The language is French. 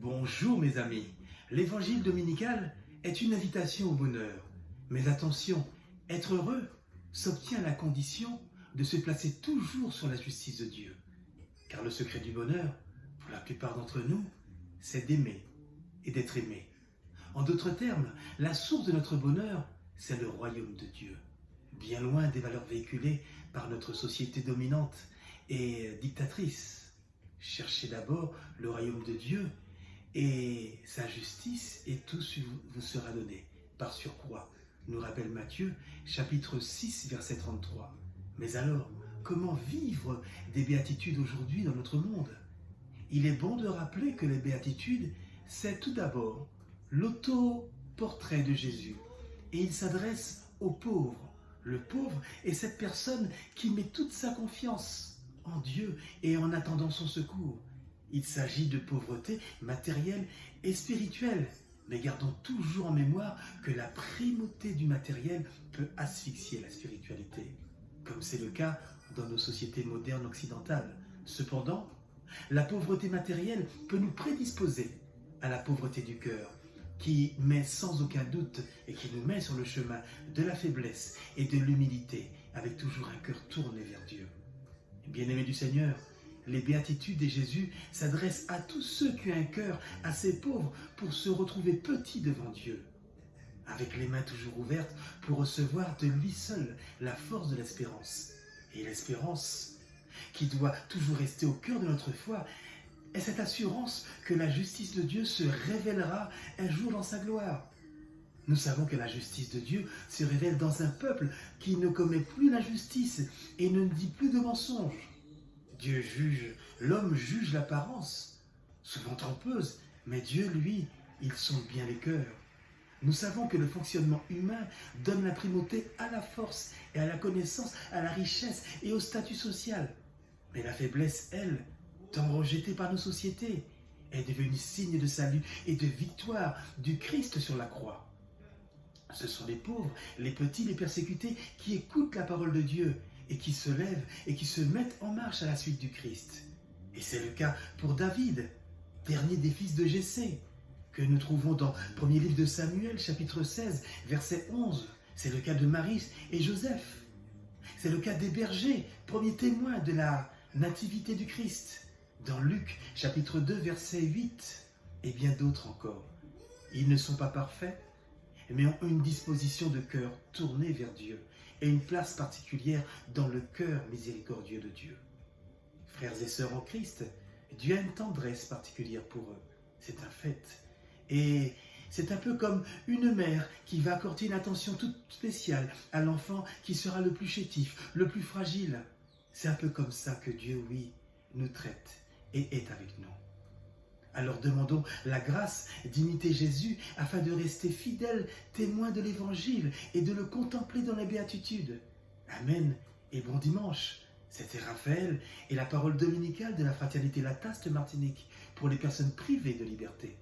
Bonjour mes amis, l'évangile dominical est une invitation au bonheur. Mais attention, être heureux s'obtient à la condition de se placer toujours sur la justice de Dieu. Car le secret du bonheur, pour la plupart d'entre nous, c'est d'aimer et d'être aimé. En d'autres termes, la source de notre bonheur, c'est le royaume de Dieu. Bien loin des valeurs véhiculées par notre société dominante et dictatrice. Cherchez d'abord le royaume de Dieu et sa justice, et tout vous sera donné par surcroît, nous rappelle Matthieu, chapitre 6, verset 33. Mais alors, comment vivre des béatitudes aujourd'hui dans notre monde? Il est bon de rappeler que les béatitudes, c'est tout d'abord l'auto-portrait de Jésus. Et il s'adresse aux pauvres. Le pauvre est cette personne qui met toute sa confiance en Dieu et en attendant son secours. Il s'agit de pauvreté matérielle et spirituelle, mais gardons toujours en mémoire que la primauté du matériel peut asphyxier la spiritualité, comme c'est le cas dans nos sociétés modernes occidentales. Cependant, la pauvreté matérielle peut nous prédisposer à la pauvreté du cœur, qui met sans aucun doute et qui nous met sur le chemin de la faiblesse et de l'humilité, avec toujours un cœur tourné vers Dieu. Bien-aimés du Seigneur, les béatitudes de Jésus s'adressent à tous ceux qui ont un cœur assez pauvre pour se retrouver petits devant Dieu, avec les mains toujours ouvertes pour recevoir de lui seul la force de l'espérance. Et l'espérance, qui doit toujours rester au cœur de notre foi, est cette assurance que la justice de Dieu se révélera un jour dans sa gloire. Nous savons que la justice de Dieu se révèle dans un peuple qui ne commet plus l'injustice et ne dit plus de mensonges. Dieu juge, l'homme juge l'apparence, souvent trompeuse, mais Dieu, lui, il sonde bien les cœurs. Nous savons que le fonctionnement humain donne la primauté à la force et à la connaissance, à la richesse et au statut social. Mais la faiblesse, elle, tant rejetée par nos sociétés, est devenue signe de salut et de victoire du Christ sur la croix. Ce sont les pauvres, les petits, les persécutés qui écoutent la parole de Dieu et qui se lèvent et qui se mettent en marche à la suite du Christ. Et c'est le cas pour David, dernier des fils de Jessé, que nous trouvons dans le premier livre de Samuel, chapitre 16, verset 11. C'est le cas de Marie et Joseph. C'est le cas des bergers, premiers témoins de la nativité du Christ, dans Luc, chapitre 2, verset 8, et bien d'autres encore. Ils ne sont pas parfaits, mais ont une disposition de cœur tournée vers Dieu et une place particulière dans le cœur miséricordieux de Dieu. Frères et sœurs en Christ, Dieu a une tendresse particulière pour eux, c'est un fait. Et c'est un peu comme une mère qui va accorder une attention toute spéciale à l'enfant qui sera le plus chétif, le plus fragile. C'est un peu comme ça que Dieu, oui, nous traite et est avec nous. Alors demandons la grâce d'imiter Jésus afin de rester fidèles témoins de l'Évangile et de le contempler dans la béatitude. Amen et bon dimanche. C'était Raphaël et la parole dominicale de la Fraternité Lataste Martinique pour les personnes privées de liberté.